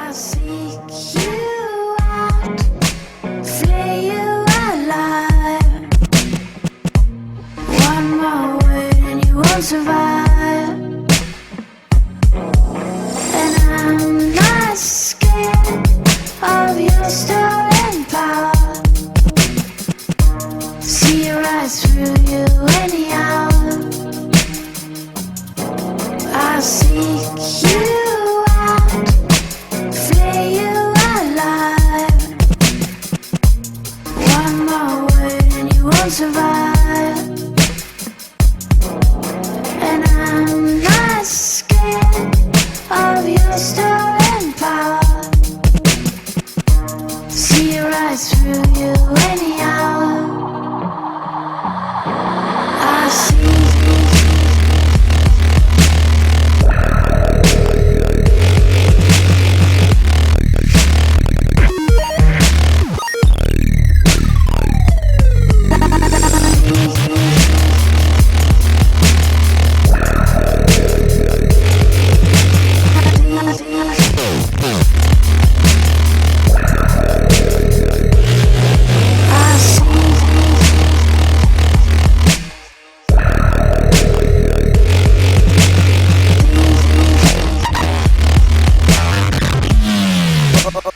I'll seek you out, flay you alive. One more word and you won't survive. And I'm not scared of your stolen power. See right through you anyhow. I'll seek you out, flay you alive. One more word and you won't survive. And I'm not scared of your stolen power. See right through you anyhow. I see.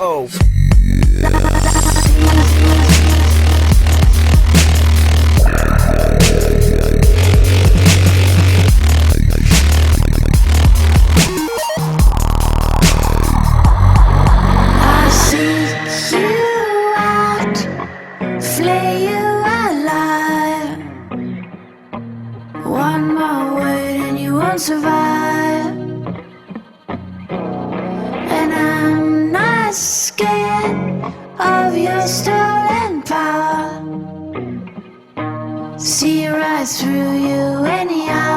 Oh. I'll seek you out, flay you alive. One more word and you won't survive. And I'm not scared of your stolen power. See right through you anyhow.